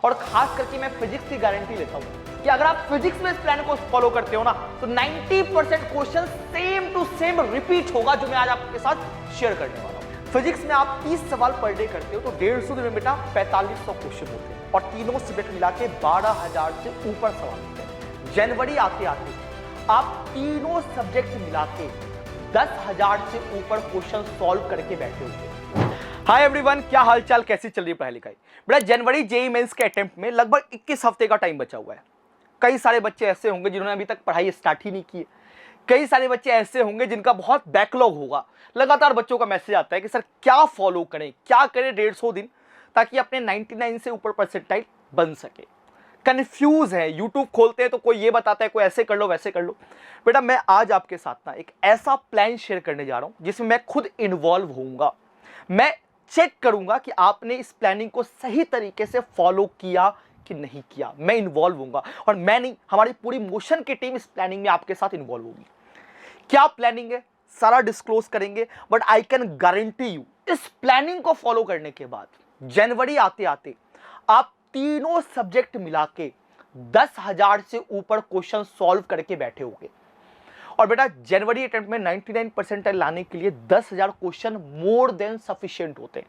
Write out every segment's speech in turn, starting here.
और खास करके मैं फिजिक्स की गारंटी लेता हूं कि अगर आप फिजिक्स में इस प्लान को फॉलो करते हो ना तो 90% question same to same repeat होगा जो मैं आज आपके साथ शेयर करने वाला हूं। फिजिक्स में आप 30 सवाल पर डे करते हो तो 150 दिन में बेटा 4500 क्वेश्चन होते हैं और तीनों सब्जेक्ट मिला के 12,000 से ऊपर सवाल होते हैं। जनवरी आते आते आप तीनों सब्जेक्ट मिला के 10,000 से ऊपर क्वेश्चन सॉल्व करके बैठे हुए। हाय एवरीवन, क्या हालचाल, कैसी चल रही है पढ़ाई लिखाई? बेटा जनवरी जेईई मेंस के अटेम्प्ट में लगभग 21 हफ्ते का टाइम बचा हुआ है। कई सारे बच्चे ऐसे होंगे जिन्होंने अभी तक पढ़ाई स्टार्ट ही नहीं की है। कई सारे बच्चे ऐसे होंगे जिनका बहुत बैकलॉग होगा। लगातार बच्चों का मैसेज आता है कि सर क्या फॉलो करें, क्या करें 150 दिन ताकि अपने 99 से ऊपर परसेंटाइल बन सके। कंफ्यूज है, यूट्यूब खोलते हैं तो कोई ये बताता है कोई ऐसे कर लो वैसे कर लो। बेटा मैं आज आपके साथ ना एक ऐसा प्लान शेयर करने जा रहा हूं जिसमें मैं खुद इन्वॉल्व होऊंगा। मैं चेक करूंगा कि आपने इस प्लानिंग को सही तरीके से फॉलो किया कि नहीं किया। मैं इन्वॉल्व होऊंगा और मैं नहीं, हमारी पूरी मोशन की टीम इस प्लानिंग में आपके साथ इन्वॉल्व होगी। क्या प्लानिंग है सारा डिस्क्लोज करेंगे, but I can guarantee you इस प्लानिंग को फॉलो करने के बाद जनवरी आते आते आप तीनों सब्जेक्ट मिला के 10,000 से ऊपर क्वेश्चन सॉल्व करके बैठे होंगे। और बेटा जनवरी अटेम्प्ट में 99 परसेंटाइल लाने के लिए 10,000 क्वेश्चन मोर देन सफिशिएंट होते हैं।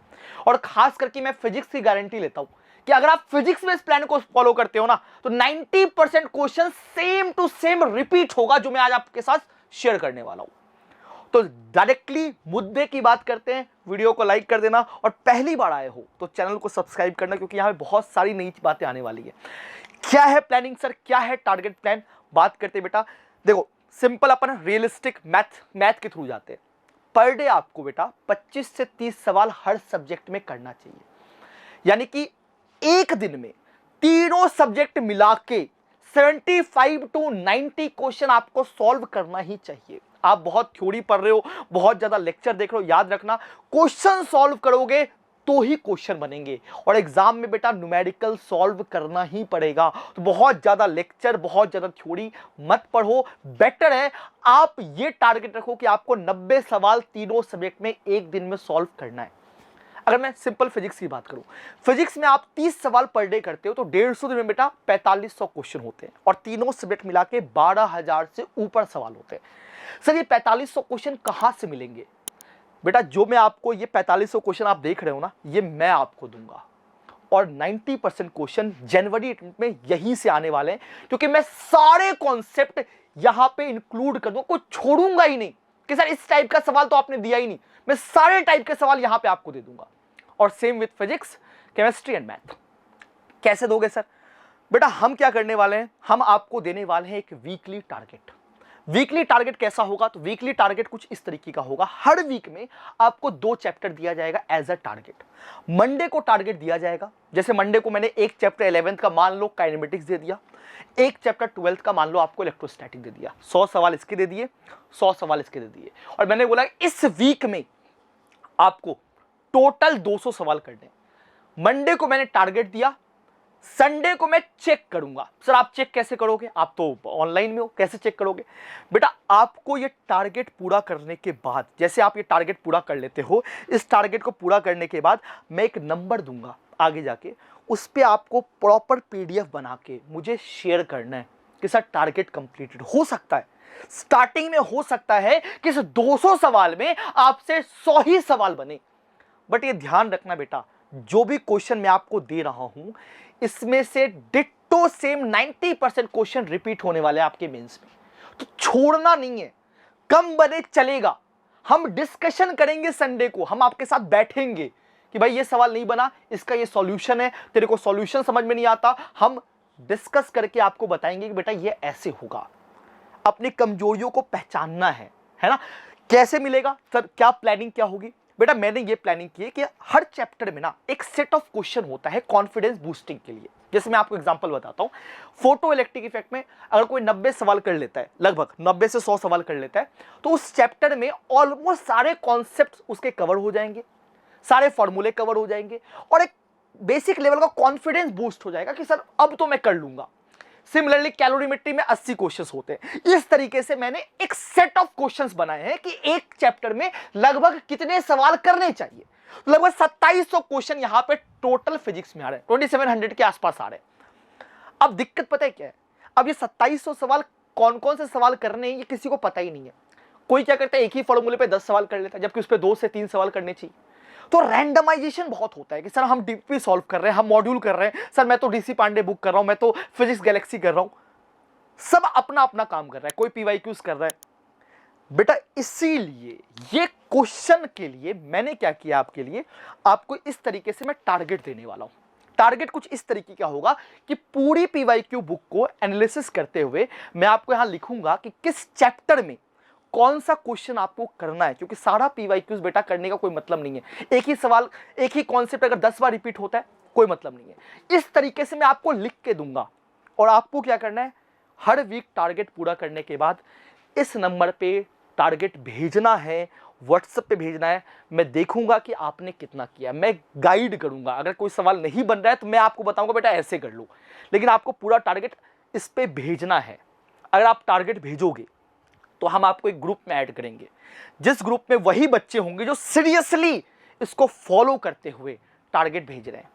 और खास करके मैं फिजिक्स की गारंटी लेता हूं कि अगर आप फिजिक्स में इस प्लान को फॉलो करते हो ना तो 90% question same to same repeat होगा जो मैं आज आपके साथ शेयर करने वाला हूं। तो डायरेक्टली मुद्दे की बात करते हैं। वीडियो को लाइक कर देना और पहली बार आए हो तो चैनल को सब्सक्राइब करना, क्योंकि यहां पे बहुत सारी नई बातें आने वाली है। क्या है प्लानिंग सर, क्या है टारगेट प्लान, बात करते हैं। बेटा देखो सिंपल अपन रियलिस्टिक मैथ के थ्रू जाते हैं। पर डे आपको बेटा 25 से 30 सवाल हर सब्जेक्ट में करना चाहिए, यानी कि एक दिन में तीनों सब्जेक्ट मिला के 75 टू 90 क्वेश्चन आपको सॉल्व करना ही चाहिए। आप बहुत थ्योरी पढ़ रहे हो, बहुत ज्यादा लेक्चर देख रहे हो, याद रखना क्वेश्चन सॉल्व करोगे तो ही क्वेश्चन बनेंगे। और एग्जाम में बेटा न्यूमेरिकल सॉल्व करना ही पड़ेगा। तो बहुत ज्यादा लेक्चर, बहुत ज्यादा थ्योरी मत पढ़ो। बेटर है आप ये टारगेट रखो कि आपको 90 सवाल तीनों सब्जेक्ट में एक दिन में सॉल्व करना है। अगर मैं सिंपल फिजिक्स की बात करूं, फिजिक्स में आप 30 सवाल पर डे करते हो तो 150 दिन में बेटा 4500 क्वेश्चन होते हैं और तीनों सब्जेक्ट मिला के 12,000 से ऊपर सवाल होते हैं। सर ये 4500 क्वेश्चन कहां से मिलेंगे? बेटा जो मैं आपको ये 4500 क्वेश्चन आप देख रहे हो ना, ये मैं आपको दूंगा और 90% क्वेश्चन जनवरी में यहीं से आने वाले हैं, क्योंकि मैं सारे कॉन्सेप्ट यहां पे इंक्लूड कर दूंगा, कोई छोड़ूंगा ही नहीं कि सर इस टाइप का सवाल तो आपने दिया ही नहीं। मैं सारे टाइप के सवाल यहां पे आपको दे दूंगा। और same with physics, chemistry and math. कैसे दोगे सर? बेटा हम क्या करने वाले हैं, हम आपको देने वाले हैं एक वीकली टारगेट। वीकली टारगेट कैसा होगा? तो वीकली टारगेट कुछ इस तरीके का होगा। हर वीक में आपको 2 चैप्टर दिया जाएगा एज अ टारगेट। मंडे को टारगेट दिया जाएगा, जैसे मंडे को मैंने एक चैप्टर 11th का मान लो काइनेमेटिक्स दे दिया, एक चैप्टर 12th का मान लो आपको इलेक्ट्रोस्टैटिक दे दिया। 100 सवाल इसके दे दिए, 100 सवाल इसके दे दिए। और मैंने बोला इस वीक में आपको टोटल 200 सवाल करने। मंडे को मैंने टारगेट दिया, संडे को मैं चेक करूंगा। सर आप चेक कैसे करोगे? आप तो ऑनलाइन में हो, कैसे चेक करोगे? बेटा आपको ये टारगेट पूरा करने के बाद, जैसे आप ये टारगेट पूरा कर लेते हो, इस टारगेट को पूरा करने के बाद मैं एक नंबर दूंगा आगे जाके, उस पर आपको प्रॉपर PDF बना के मुझे शेयर करना है कि सर टारगेट कंप्लीटेड। हो सकता है स्टार्टिंग में हो सकता है कि इस 200 सवाल में आपसे 100 ही सवाल बने, बट ये ध्यान रखना बेटा जो भी क्वेश्चन मैं आपको दे रहा हूं इसमें से डिट्टो सेम 90% क्वेश्चन रिपीट होने वाले हैं आपके मेंस में। तो छोड़ना नहीं है, कम बने चलेगा। हम डिस्कशन करेंगे संडे को, हम आपके साथ बैठेंगे कि भाई ये सवाल नहीं बना, इसका ये सॉल्यूशन है, तेरे को सॉल्यूशन समझ में नहीं आता, हम डिस्कस करके आपको बताएंगे कि बेटा ये ऐसे होगा। अपनी कमजोरियों को पहचानना है ना? कैसे मिलेगा सर, क्या प्लानिंग क्या होगी? बेटा मैंने ये प्लानिंग की है कि हर चैप्टर में ना एक सेट ऑफ क्वेश्चन होता है कॉन्फिडेंस बूस्टिंग के लिए। जैसे मैं आपको एग्जांपल बताता हूं, फोटो इलेक्ट्रिक इफेक्ट में अगर कोई 90 सवाल कर लेता है, लगभग 90 से 100 सवाल कर लेता है, तो उस चैप्टर में ऑलमोस्ट सारे कॉन्सेप्ट उसके कवर हो जाएंगे, सारे फॉर्मूले कवर हो जाएंगे और एक बेसिक लेवल का कॉन्फिडेंस बूस्ट हो जाएगा कि सर अब तो मैं कर लूंगा। सिमिलरली कैलोरीमेट्री में 80 क्वेश्चंस होते हैं। इस तरीके से मैंने एक सेट ऑफ क्वेश्चंस बनाए हैं कि एक चैप्टर में लगभग कितने सवाल करने चाहिए। तो लगभग 2700 क्वेश्चन यहां पे टोटल फिजिक्स में आ रहे हैं, 2700 के आसपास आ रहे हैं। अब दिक्कत पता है क्या है, अब ये 2700 सवाल कौन कौन से सवाल करने हैं ये किसी को पता ही नहीं है। कोई क्या करता है, एक ही फॉर्मूले पे 10 सवाल कर लेता है, जबकि उस पे 2 से 3 सवाल करने चाहिए। तो रैंडमाइजेशन बहुत होता है कि सर हम डीपी सॉल्व कर रहे हैं, हम मॉड्यूल कर रहे हैं, सर मैं तो डीसी पांडे बुक कर रहा हूं, मैं तो फिजिक्स गैलेक्सी कर रहा हूं। सब अपना अपना काम कर रहा है, कोई पीवाईक्यूज कर रहा है। बेटा इसीलिए ये क्वेश्चन के लिए मैंने क्या किया, आपके लिए आपको इस तरीके से मैं टारगेट देने वाला हूं। टारगेट कुछ इस तरीके का होगा कि पूरी पीवाईक्यू बुक को एनालिसिस करते हुए मैं आपको यहां लिखूंगा कि किस चैप्टर में कौन सा क्वेश्चन आपको करना है, क्योंकि सारा पीवाईक्यूज बेटा करने का कोई मतलब नहीं है। एक ही सवाल, एक ही कॉन्सेप्ट अगर 10 बार रिपीट होता है कोई मतलब नहीं है। इस तरीके से मैं आपको लिख के दूंगा और आपको क्या करना है, हर वीक टारगेट पूरा करने के बाद इस नंबर पे टारगेट भेजना है, व्हाट्सएप पे भेजना है। मैं देखूंगा कि आपने कितना किया, मैं गाइड करूंगा। अगर कोई सवाल नहीं बन रहा है तो मैं आपको बताऊंगा बेटा ऐसे कर लो, लेकिन आपको पूरा टारगेट इस पे भेजना है। अगर आप टारगेट भेजोगे तो हम आपको एक ग्रुप में ऐड करेंगे, जिस ग्रुप में वही बच्चे होंगे जो सीरियसली इसको फॉलो करते हुए टारगेट भेज रहे हैं।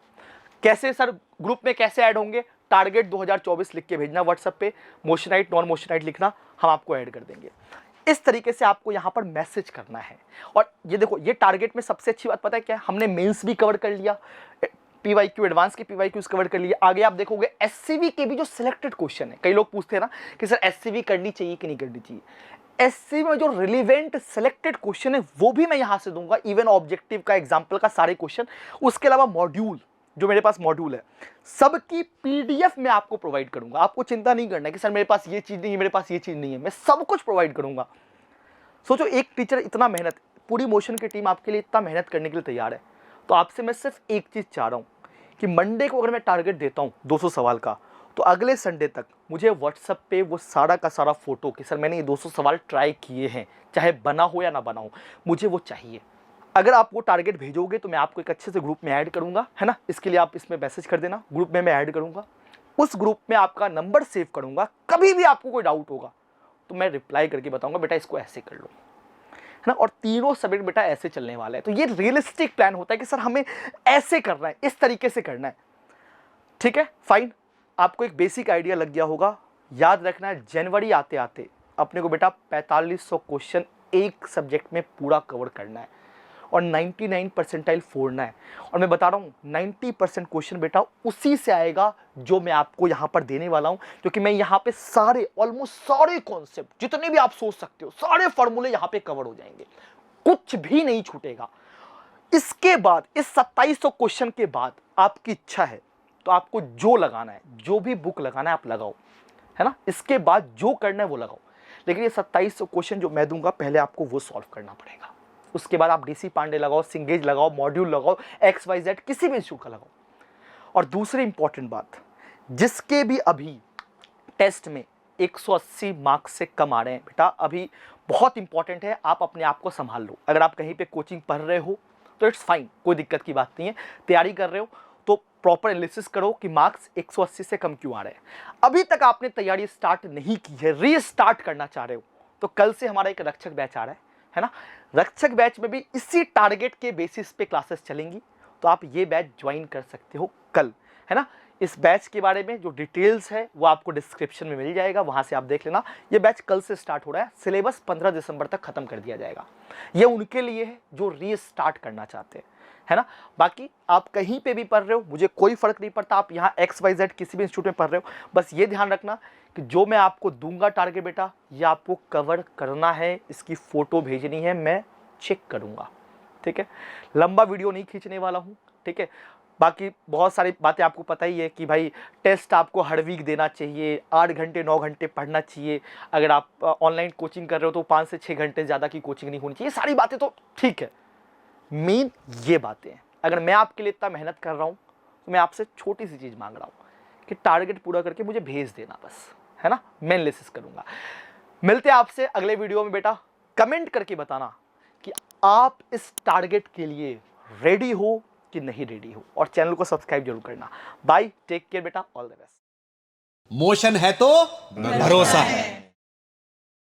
कैसे सर ग्रुप में कैसे ऐड होंगे, टारगेट 2024 लिख के भेजना व्हाट्सएप पे, मोशनाइट नॉन मोशनाइट लिखना, हम आपको ऐड कर देंगे। इस तरीके से आपको यहां पर मैसेज करना है। और ये देखो, ये टारगेट में सबसे अच्छी बात पता है क्या है, हमने मेंस भी कवर कर लिया, पीवाईक्यू एडवांस के पीवाईक्यूज कवर कर लिए। आगे आप देखोगे एससीवी के भी जो सिलेक्टेड क्वेश्चन है, कई लोग पूछते हैं ना कि सर एससीवी करनी चाहिए कि नहीं करनी चाहिए। एससीवी में जो रिलेवेंट सिलेक्टेड क्वेश्चन है वो भी मैं यहां से दूंगा, इवन ऑब्जेक्टिव का, एग्जाम्पल का सारे क्वेश्चन। उसके अलावा मॉड्यूल, जो मेरे पास मॉड्यूल है सबकी पीडीएफ मैं आपको प्रोवाइड करूंगा। आपको चिंता नहीं करना है कि सर मेरे पास ये चीज नहीं है, मेरे पास ये चीज नहीं है, मैं सब कुछ प्रोवाइड करूंगा। सोचो एक टीचर इतना मेहनत, पूरी मोशन की टीम आपके लिए इतना मेहनत करने के लिए तैयार है, तो आपसे मैं सिर्फ एक चीज चाह रहा हूं कि मंडे को अगर मैं टारगेट देता हूं 200 सवाल का, तो अगले संडे तक मुझे व्हाट्सएप पे वो सारा का सारा फोटो कि सर मैंने ये 200 सवाल ट्राई किए हैं, चाहे बना हो या ना बना हो, मुझे वो चाहिए। अगर आप वो टारगेट भेजोगे तो मैं आपको एक अच्छे से ग्रुप में ऐड करूंगा, है ना। इसके लिए आप इसमें मैसेज कर देना, ग्रुप में मैं ऐड करूंगा, उस ग्रुप में आपका नंबर सेव करूंगा। कभी भी आपको कोई डाउट होगा तो मैं रिप्लाई करके बताऊंगा बेटा इसको ऐसे कर लो, है ना। और तीनों सब्जेक्ट बेटा ऐसे चलने वाले हैं। तो ये रियलिस्टिक प्लान होता है कि सर हमें ऐसे करना है, इस तरीके से करना है, ठीक है, फाइन। आपको एक बेसिक आइडिया लग गया होगा। याद रखना है जनवरी आते आते अपने को बेटा 4500 क्वेश्चन एक सब्जेक्ट में पूरा कवर करना है और 99 परसेंटाइल फोड़ना है। और मैं बता रहा हूँ 90% क्वेश्चन बेटा उसी से आएगा जो मैं आपको यहाँ पर देने वाला हूँ, क्योंकि मैं यहाँ पे सारे, ऑलमोस्ट सारे कॉन्सेप्ट जितने भी आप सोच सकते हो, सारे फॉर्मूले यहाँ पे कवर हो जाएंगे, कुछ भी नहीं छूटेगा। इसके बाद इस 2700 क्वेश्चन के बाद आपकी इच्छा है तो आपको जो लगाना है, जो भी बुक लगाना है आप लगाओ, है ना। इसके बाद जो करना है वो लगाओ, लेकिन ये 2700 क्वेश्चन जो मैं दूंगा पहले आपको वो सॉल्व करना पड़ेगा। उसके बाद आप डीसी पांडे लगाओ, सिंगेज लगाओ, मॉड्यूल लगाओ, XYZ किसी भी इंस्टीट्यूट का लगाओ। और दूसरी इंपॉर्टेंट बात, जिसके भी अभी टेस्ट में 180 मार्क्स से कम आ रहे हैं बेटा, अभी बहुत इंपॉर्टेंट है, आप अपने आप को संभाल लो। अगर आप कहीं पे कोचिंग पढ़ रहे हो तो इट्स फाइन, कोई दिक्कत की बात नहीं है। तैयारी कर रहे हो तो प्रॉपर एनालिसिस करो कि मार्क्स 180 से कम क्यों आ रहे हैं। अभी तक आपने तैयारी स्टार्ट नहीं की है, रीस्टार्ट करना चाह रहे हो, तो कल से हमारा एक रक्षक बैच आ रहा है ना। रक्षक बैच में भी इसी टारगेट के बेसिस पे क्लासेस चलेंगी, तो आप ये बैच ज्वाइन कर सकते हो कल, है ना। इस बैच के बारे में जो डिटेल्स है वो आपको डिस्क्रिप्शन में मिल जाएगा, वहां से आप देख लेना। ये बैच कल से स्टार्ट हो रहा है, सिलेबस 15 दिसंबर तक खत्म कर दिया जाएगा। ये उनके लिए है जो रीस्टार्ट करना चाहते हैं, है ना। बाकी आप कहीं पे भी पढ़ रहे हो, मुझे कोई फर्क नहीं पड़ता, आप यहाँ XYZ किसी भी इंस्टीट्यूट में पढ़ रहे हो, बस ये ध्यान रखना कि जो मैं आपको दूंगा टारगेट बेटा, ये आपको कवर करना है, इसकी फोटो भेजनी है, मैं चेक करूंगा, ठीक है। लंबा वीडियो नहीं खींचने वाला हूँ, ठीक है। बाकी बहुत सारी बातें आपको पता ही है कि भाई टेस्ट आपको हर वीक देना चाहिए, 8 घंटे 9 घंटे पढ़ना चाहिए। अगर आप ऑनलाइन कोचिंग कर रहे हो तो 5 से 6 घंटे ज़्यादा की कोचिंग नहीं होनी चाहिए। सारी बातें तो ठीक है, मेन ये बातें हैं। अगर मैं आपके लिए इतना मेहनत कर रहा हूँ तो मैं आपसे छोटी सी चीज़ मांग रहा हूँ कि टारगेट पूरा करके मुझे भेज देना बस, है ना। मैं एनालिसिस करूँगा। मिलते हैं आपसे अगले वीडियो में बेटा। कमेंट करके बताना कि आप इस टारगेट के लिए रेडी हो कि नहीं रेडी हो, और चैनल को सब्सक्राइब जरूर करना। बाय, टेक केयर बेटा, ऑल द बेस्ट। मोशन है तो भरोसा है।